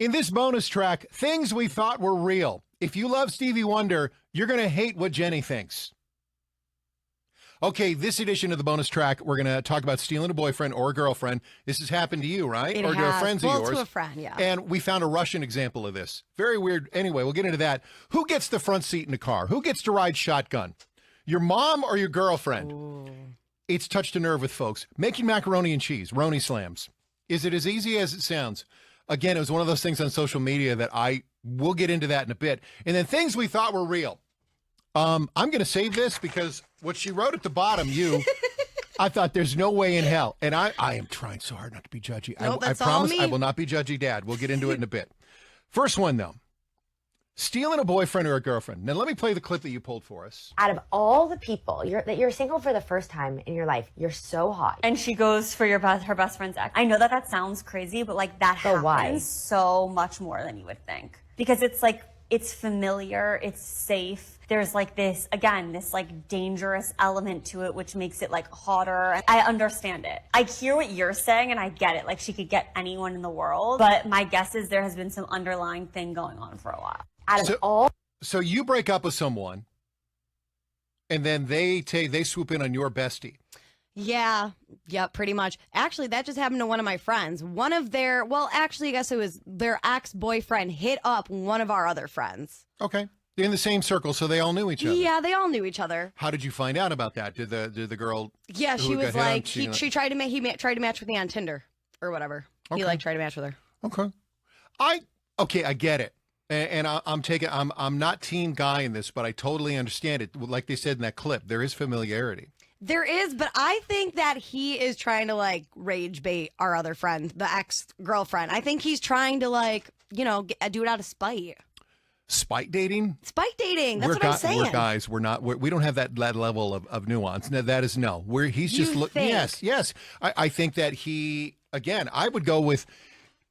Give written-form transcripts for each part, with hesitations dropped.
In this bonus track, things we thought were real. If you love Stevie Wonder, you're going to hate what Jenny thinks. Okay, this edition of the bonus track, we're going to talk about stealing a boyfriend or a girlfriend. This has happened to you, right? It or to has. friends of yours. To a friend, yeah. And we found a Russian example of this. Very weird. Anyway, we'll get into that. Who gets the front seat in the car? Who gets to ride shotgun? Your mom or your girlfriend? Ooh. It's touched a nerve with folks. Making macaroni and cheese, Roni slams. Is it as easy as it sounds? Again, it was one of those things on social media that we'll get into that in a bit. And then things we thought were real. I'm going to save this because what she wrote at the bottom, I thought there's no way in hell. And I am trying so hard not to be judgy. Nope, I promise I will not be judgy, Dad. We'll get into it in a bit. First one, though. Stealing a boyfriend or a girlfriend. Now, let me play the clip that you pulled for us. Out of all the people, you're single for the first time in your life. You're so hot. And she goes for her best friend's ex. I know that sounds crazy, but like that happens why? so much more than you would think. Because it's like, it's familiar, it's safe. There's like this like dangerous element to it, which makes it like hotter. I understand it. I hear what you're saying and I get it. Like she could get anyone in the world. But my guess is there has been some underlying thing going on for a while. So you break up with someone and then they swoop in on your bestie. Yeah, pretty much. Actually, that just happened to one of my friends. I guess it was their ex-boyfriend hit up one of our other friends. Okay. In the same circle, so they all knew each other. Yeah, they all knew each other. How did you find out about that? Did the girl? Yeah, she was like, he tried to match with me on Tinder or whatever. Okay. He tried to match with her. Okay. I get it. And I'm not team guy in this, but I totally understand it. Like they said in that clip, there is familiarity. There is, but I think that he is trying to rage bait our other friend, the ex-girlfriend. I think he's trying to do it out of spite. Spite dating? Spite dating. That's what I'm saying. We're guys. We don't have that level of nuance. No, that is no. He's just looking. Yes. I think that I would go with,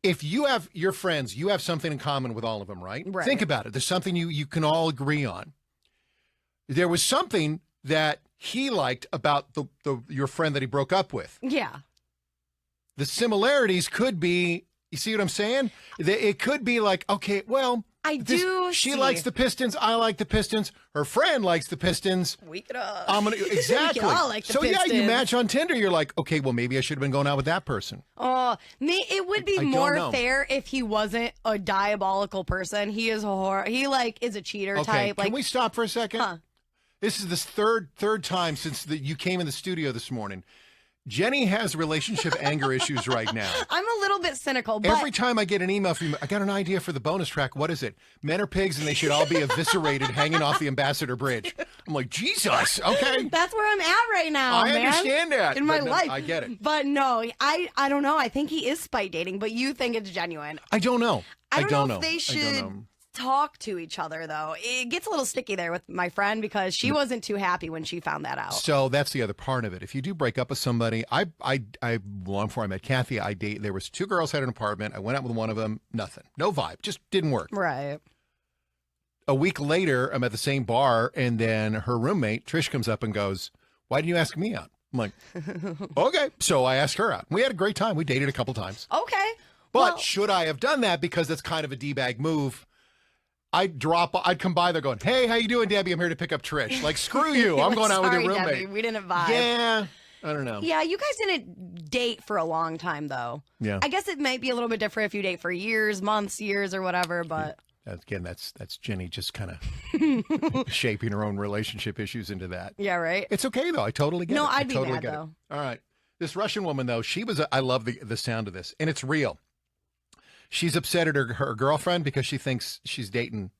if you have your friends, you have something in common with all of them, right? Right. Think about it. There's something you can all agree on. There was something that he liked about your friend that he broke up with. Yeah. The similarities could be, you see what I'm saying? It could be like, okay, well, she likes the Pistons. I like the Pistons. Her friend likes the Pistons. We could exactly. We could all like the Pistons. Pistons. Yeah, you match on Tinder. You're like, okay, well, maybe I should have been going out with that person. It would be more fair if he wasn't a diabolical person. He is he is a cheater type. Can we stop for a second? Huh. This is the third time since you came in the studio this morning. Jenny has relationship anger issues right now. I'm a little bit cynical, but every time I get an email from you, I got an idea for the bonus track. What is it? Men are pigs and they should all be eviscerated hanging off the Ambassador Bridge. I'm like, Jesus, okay. That's where I'm at right now, I understand that. In my life. I get it. But no, I don't know. I think he is spite dating, but you think it's genuine. I don't know. I don't know if they should talk to each other, though. It gets a little sticky there with my friend because she wasn't too happy when she found that out. So that's the other part of it. If you do break up with somebody, long before I met Kathy, there was 2 girls had an apartment. I went out with one of them. Nothing. No vibe. Just didn't work. Right. A week later, I'm at the same bar, and then her roommate, Trish, comes up and goes, "Why didn't you ask me out?" I'm like, okay. So I asked her out. We had a great time. We dated a couple times. Okay. But should I have done that because that's kind of a D-bag move? I'd come by there going, "Hey, how you doing, Debbie? I'm here to pick up Trish." Like, screw you. I'm going out with your roommate. Debbie, we didn't vibe. Yeah. I don't know. Yeah, you guys didn't date for a long time, though. Yeah. I guess it might be a little bit different if you date for years, months, years, or whatever, but... Again, that's Jenny just kind of shaping her own relationship issues into that. Yeah, right? It's okay, though. I totally get it. No, I'd be mad, though. All right. This Russian woman, though, I love the sound of this, and it's real. She's upset at her girlfriend because she thinks she's dating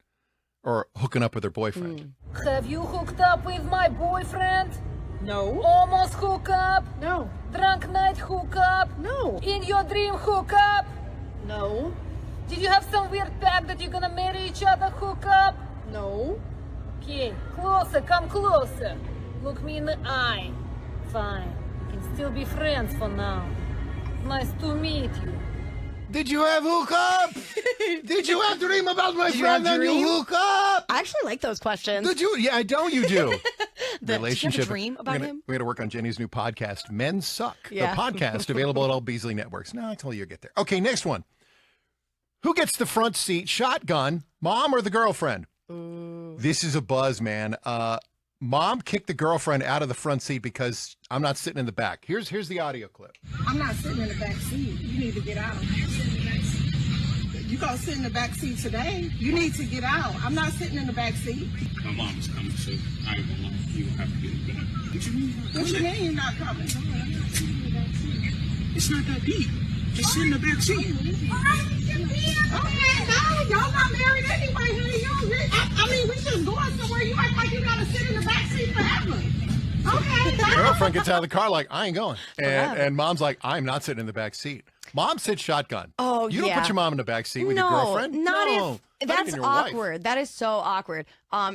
or hooking up with her boyfriend. Have you hooked up with my boyfriend? No. Almost hook up? No. Drunk night hook up? No. In your dream hook up? No. Did you have some weird pact that you're gonna marry each other hook up? No. Okay, closer, come closer. Look me in the eye. Fine, we can still be friends for now. Nice to meet you. Did you have hook up? Did you have dream about my friend and you hook up? I actually like those questions. Did you? Yeah, I know you do. Relationship. Did you have a dream about him? We're going to work on Jenny's new podcast, Men Suck. Yeah. The podcast available at all Beasley networks. No, I told you you'll get there. Okay, next one. Who gets the front seat shotgun, mom or the girlfriend? This is a buzz, man. Mom kicked the girlfriend out of the front seat because I'm not sitting in the back. Here's the audio clip. I'm not sitting in the back seat. You need to get out. You gonna sit in the back seat today? You need to get out. I'm not sitting in the back seat. My mom is coming, so I ain't gonna lie. You gonna have to get it back. What you mean? What you mean you're not coming? It's not that deep. Just sit in the back seat. Okay, no, y'all not married anyway, honey. I mean, we just going somewhere. You act like you gotta sit in the back seat forever. Okay. The girlfriend gets out of the car like, I ain't going. And mom's like, I'm not sitting in the back seat. Mom sits shotgun. Oh, you don't yeah. put your mom in the back seat with your girlfriend? Not no. if Not that's even your wife. awkward. That is so awkward.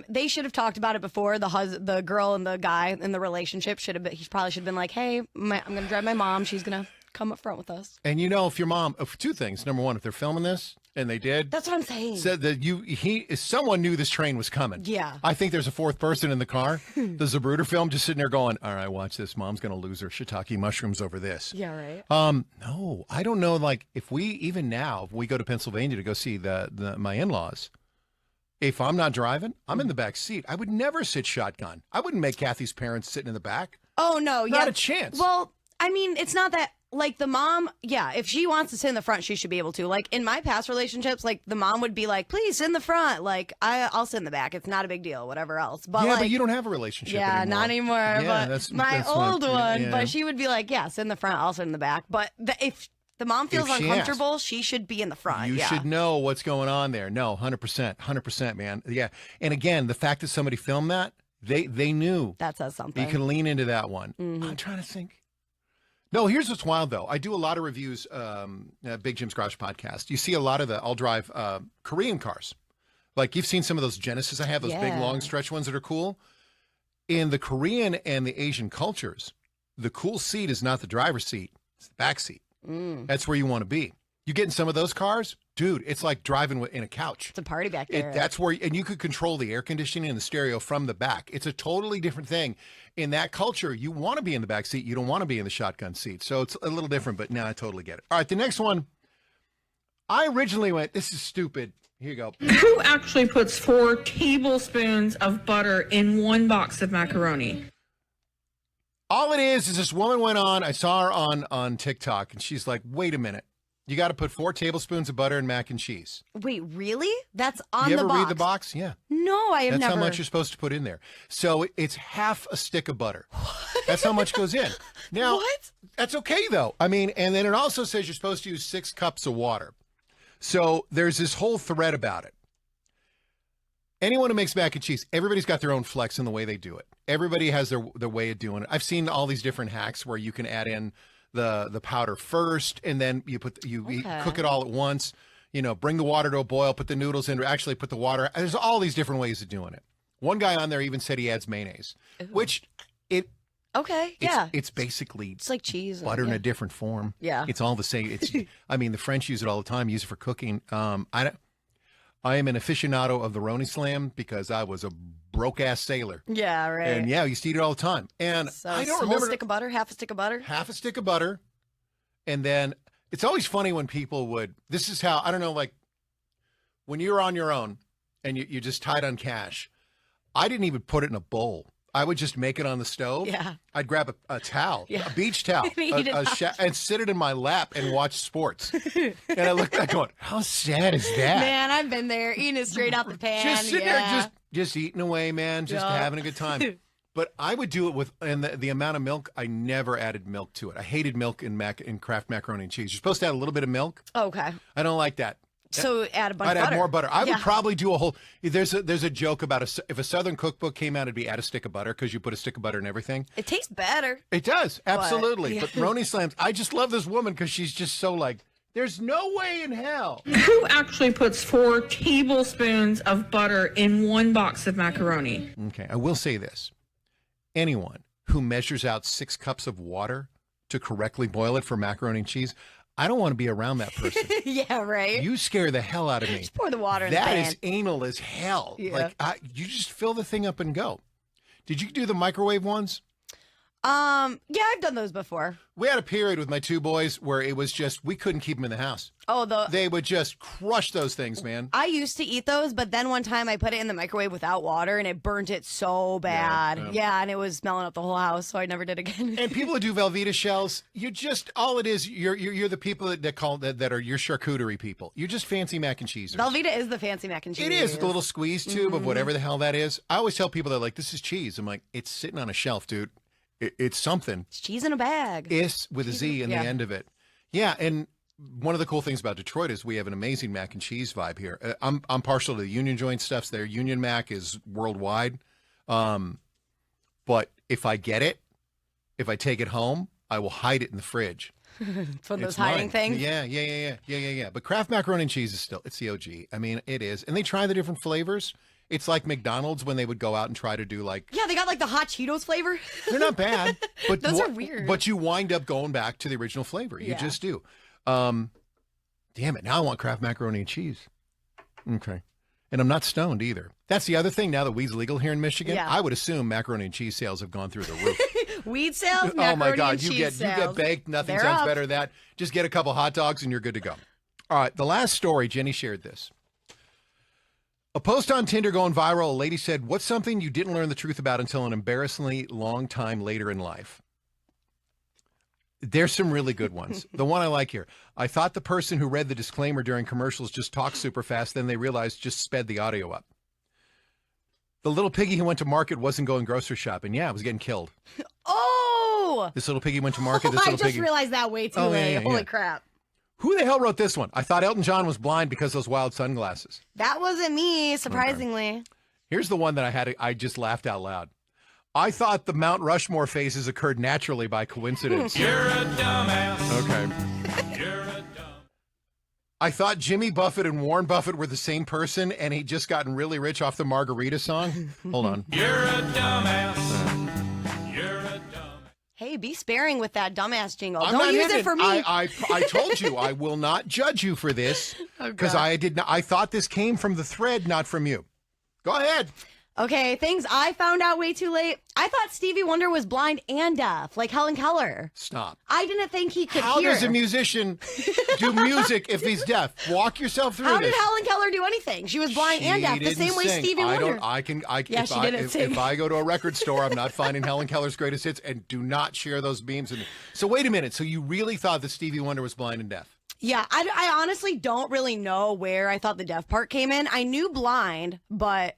They should have talked about it before. The girl and the guy in the relationship should have been, he probably should have been like, hey, I'm going to drive my mom. She's going to come up front with us. And you know, if your mom, two things. Number one, if they're filming this, and they did, That's what I'm saying. said that someone knew this train was coming. Yeah. I think there's a fourth person in the car. The Zapruder film just sitting there going, all right, watch this. Mom's going to lose her shiitake mushrooms over this. Yeah, right. No, I don't know. Like if we go to Pennsylvania to go see my in-laws, if I'm not driving, I'm in the back seat. I would never sit shotgun. I wouldn't make Kathy's parents sitting in the back. Oh, no. Not yeah. a chance. Well, I mean, it's not that, like, the mom, yeah, if she wants to sit in the front, she should be able to. Like, in my past relationships, like, the mom would be like, please sit in the front. Like, I'll sit in the back. It's not a big deal, whatever else. But, yeah, like, but you don't have a relationship yeah, anymore. not anymore. Yeah, but my that's old what- one, yeah. but she would be like, yeah, sit in the front, I'll sit in the back. But if the mom feels If she uncomfortable, she should be in the front. You yeah. should know what's going on there. No, 100%, man. Yeah. And again, the fact that somebody filmed that, they knew. That says something. You can lean into that one. I'm trying to think. No, here's what's wild, though. I do a lot of reviews, Big Jim's Garage podcast. You see a lot of I'll drive Korean cars. Like you've seen some of those Genesis I have, those big, Yeah. long stretch ones that are cool. In the Korean and the Asian cultures, the cool seat is not the driver's seat. It's the back seat. That's where you want to be. You get in some of those cars, dude, it's like driving in a couch. It's a party back there. That's where, and you could control the air conditioning and the stereo from the back. It's a totally different thing. In that culture, you want to be in the back seat. You don't want to be in the shotgun seat. So it's a little different, but now I totally get it. All right, the next one. I originally went, this is stupid. Here you go. Who actually puts 4 tablespoons of butter in one box of macaroni? All it is this woman went on, I saw her on TikTok, and she's like, wait a minute. You got to put 4 tablespoons of butter in mac and cheese. Wait, really? That's on You the ever box? read the box? Yeah. No, I have That's never. how much you're supposed to put in there. So it's half a stick of butter. That's how much goes in. Now, What? That's okay, though. I mean, and then it also says you're supposed to use 6 cups of water. So there's this whole thread about it. Anyone who makes mac and cheese, everybody's got their own flex in the way they do it. Everybody has their way of doing it. I've seen all these different hacks where you can add in the powder first, and then you cook it all at once. You know, bring the water to a boil, put the noodles in, or actually put the water. There's all these different ways of doing it. One guy on there even said he adds mayonnaise, which Okay, yeah. it's basically It's like cheese. butter in yeah. a different form. Yeah. It's all the same. It's I mean, the French use it all the time, use it for cooking. I am an aficionado of the Roni Slam because I was a broke ass sailor. Yeah, right. And yeah, I used to eat it all the time. And So I don't whole remember stick of butter, half a stick of butter. half a stick of butter. And then it's always funny when people this is how, I don't know, like when you're on your own and you just tied on cash, I didn't even put it in a bowl. I would just make it on the stove. Yeah. I'd grab a towel, Yeah. a beach towel, Eat it and sit it in my lap and watch sports. And I look back going, how sad is that? Man, I've been there, eating it straight out the pan. Just sitting yeah. there, just eating away, man, just Yeah. having a good time. But I would do it and the amount of milk, I never added milk to it. I hated milk in Kraft macaroni and cheese. You're supposed to add a little bit of milk. Okay. I don't like that. So add a bunch I'd of butter. add more butter. I Yeah. would probably do a whole. There's a joke about if a Southern cookbook came out, it'd be add a stick of butter because you put a stick of butter in everything. It tastes better. It does, absolutely. yeah. But Roni Slams, I just love this woman because she's just so like, there's no way in hell. Who actually puts 4 tablespoons of butter in one box of macaroni? Okay, I will say this. Anyone who measures out 6 cups of water to correctly boil it for macaroni and cheese, I don't want to be around that person. Yeah, right. You scare the hell out of me. Just pour the water in the That pan. is anal as hell. Yeah. Like you just fill the thing up and go. Did you do the microwave ones? Yeah, I've done those before. We had a period with my two boys where it was just, we couldn't keep them in the house. Oh, They would just crush those things, man. I used to eat those, but then one time I put it in the microwave without water and it burnt it so bad. Yeah, and it was smelling up the whole house, so I never did again. And people who do Velveeta shells, you just, all it is, you're the people that are your charcuterie people. You're just fancy mac and cheese. Velveeta is the fancy mac and cheese. It is, with the little squeeze tube of whatever the hell that is. I always tell people, they're like, this is cheese. I'm like, it's sitting on a shelf, dude. It's something. It's cheese in a bag. Is with a Z in the end of it. Yeah, and one of the cool things about Detroit is we have an amazing mac and cheese vibe here. I'm partial to the Union Joint stuffs there. Union Mac is worldwide. But if I get it, if I take it home, I will hide it in the fridge. It's one of those hiding things. Yeah. But Kraft Macaroni and Cheese is still, it's the OG. I mean, it is. And they try the different flavors. It's like McDonald's when they would go out and try to do like... Yeah, they got like the hot Cheetos flavor. They're not bad. But those are weird. But you wind up going back to the original flavor. You just do. Damn it. Now I want Kraft Macaroni and Cheese. Okay. And I'm not stoned either. That's the other thing. Now that weed's legal here in Michigan, I would assume macaroni and cheese sales have gone through the roof. Weed sales, macaroni oh my God, and cheese you sales. get baked. Nothing They're sounds up. better than that. Just get a couple hot dogs and you're good to go. All right, the last story, Jenny shared this. A post on Tinder going viral. A lady said, "What's something you didn't learn the truth about until an embarrassingly long time later in life?" There's some really good ones. The one I like here. "I thought the person who read the disclaimer during commercials just talked super fast. Then they realized just sped the audio up." "The little piggy who went to market wasn't going grocery shopping. Yeah, it was getting killed." Oh! This little piggy went to market. This I little just piggy. realized that way too late. Holy crap. Who the hell wrote this one? "I thought Elton John was blind because of those wild sunglasses." That wasn't me, surprisingly. Here's the one that I just laughed out loud. "I thought the Mount Rushmore phases occurred naturally by coincidence." You're a dumbass. Okay. You're a dumb. "I thought Jimmy Buffett and Warren Buffett were the same person and he'd just gotten really rich off the Margarita song." Hold on. You're a dumbass. You're a dumb. Hey, be sparing with that dumbass jingle. I'm Don't not use hitting it for me. I told you I will not judge you for this because I did not. I thought this came from the thread, not from you. Go ahead. Okay, things I found out way too late. I thought Stevie Wonder was blind and deaf, like Helen Keller. Stop. I didn't think he could How hear. does a musician do music if he's deaf? Walk yourself through How this. did Helen Keller do anything? She was blind and deaf, the same way sing. Stevie Wonder. Yeah, she didn't sing. If I go to a record store, I'm not finding Helen Keller's greatest hits, and do not share those memes. So wait a minute. So you really thought that Stevie Wonder was blind and deaf? Yeah, I honestly don't really know where I thought the deaf part came in. I knew blind, but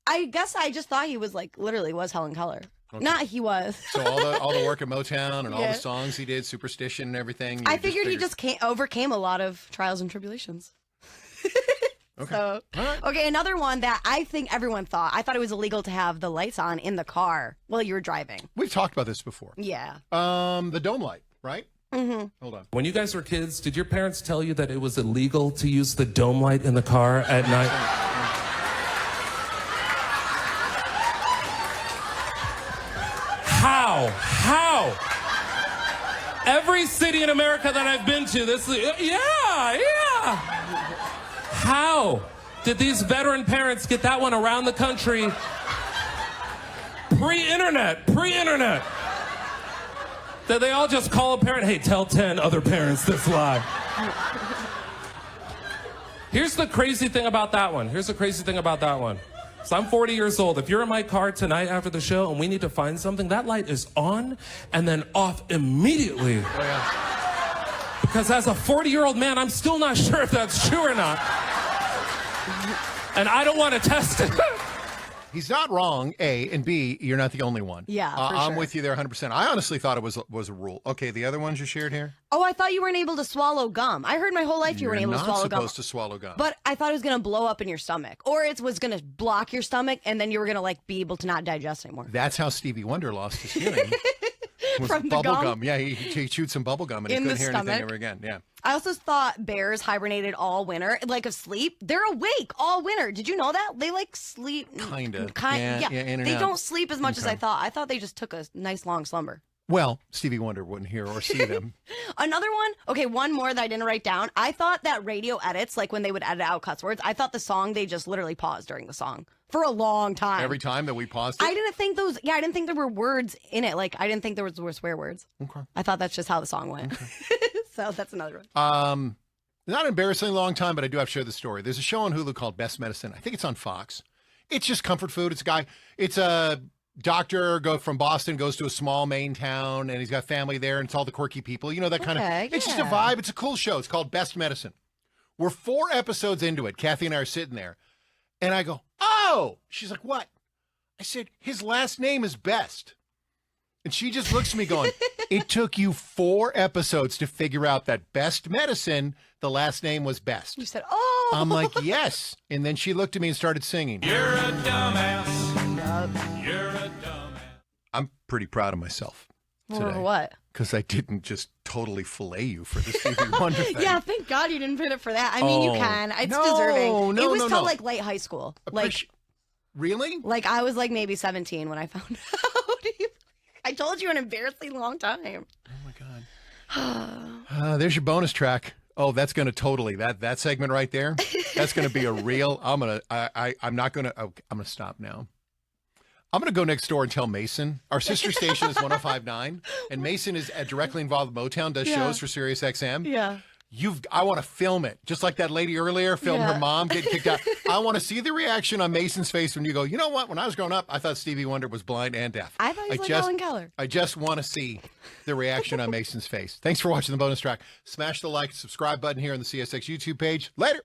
I guess I just thought he was like literally was Helen Keller. Okay. Not he was. So all the work at Motown and all the songs he did, Superstition and everything. I figured he just overcame a lot of trials and tribulations. Okay. So, okay, another one that I think everyone thought. I thought it was illegal to have the lights on in the car while you were driving. We've talked about this before. Yeah. The dome light, right? Mm-hmm. Hold on. When you guys were kids, did your parents tell you that it was illegal to use the dome light in the car at night? How? Every city in America that I've been to, yeah. How did these veteran parents get that one around the country? Pre-internet. That they all just call a parent, "Hey, tell 10 other parents this lie." Here's the crazy thing about that one. So I'm 40 years old. If you're in my car tonight after the show and we need to find something, that light is on and then off immediately. Oh, yeah. Because as a 40-year-old man, I'm still not sure if that's true or not. And I don't want to test it. He's not wrong, A, and B, you're not the only one. Yeah, for I'm sure. with you there 100%. I honestly thought it was a rule. Okay, the other ones you shared here? Oh, I thought you weren't able to swallow gum. I heard my whole life you weren't able to swallow You're gum. not supposed to swallow gum. But I thought it was going to blow up in your stomach. Or it was going to block your stomach, and then you were going to, like, be able to not digest anymore. That's how Stevie Wonder lost his hearing. Was From the bubble gum? Yeah, he chewed some bubble gum and he In couldn't the hear anything stomach? ever again. Yeah. I also thought bears hibernated all winter, like of sleep. They're awake all winter. Did you know that? They like sleep. Kinda. Yeah. Yeah, in and They out. don't sleep as much as Okay. I thought. I thought they just took a nice long slumber. Well, Stevie Wonder wouldn't hear or see them. Another one. Okay, one more that I didn't write down. I thought that radio edits, like when they would edit out cuss words, I thought the song they just literally paused during the song for a long time. Every time that we paused it? I didn't think those. Yeah, I didn't think there were words in it. Like I didn't think there were swear words. Okay. I thought that's just how the song went. Okay. So that's another one. Not an embarrassingly long time, but I do have to share the story. There's a show on Hulu called Best Medicine. I think it's on Fox. It's just comfort food. It's a doctor from Boston, goes to a small Maine town, and he's got family there, and it's all the quirky people. You know, that kind of, it's just a vibe. It's a cool show. It's called Best Medicine. We're 4 episodes into it. Kathy and I are sitting there, and I go, oh! She's like, what? I said, his last name is Best. And she just looks at me going, it took you 4 episodes to figure out that Best Medicine, the last name was Best. You said, oh. I'm like, yes. And then she looked at me and started singing. You're a dumbass. You're a dumbass. I'm pretty proud of myself today. For what? Because I didn't just totally fillet you for the Stevie Wonder thing. Yeah, thank God you didn't put it for that. I mean, you can. It's deserving. It was till like late high school. Really? Like I was like maybe 17 when I found out. I told you an embarrassing long time. Oh my God. There's your bonus track. Oh, that's going to totally that segment right there. That's going to be a real. I'm going to stop now. I'm going to go next door and tell Mason. Our sister station is 105.9, and Mason is directly involved with Motown, does shows for Sirius XM. Yeah. I want to film it, just like that lady earlier filmed her mom getting kicked out. I want to see the reaction on Mason's face when you go, you know what? When I was growing up, I thought Stevie Wonder was blind and deaf. I thought he was like Helen Keller. I just want to see the reaction on Mason's face. Thanks for watching the bonus track. Smash the like and subscribe button here on the CSX YouTube page. Later.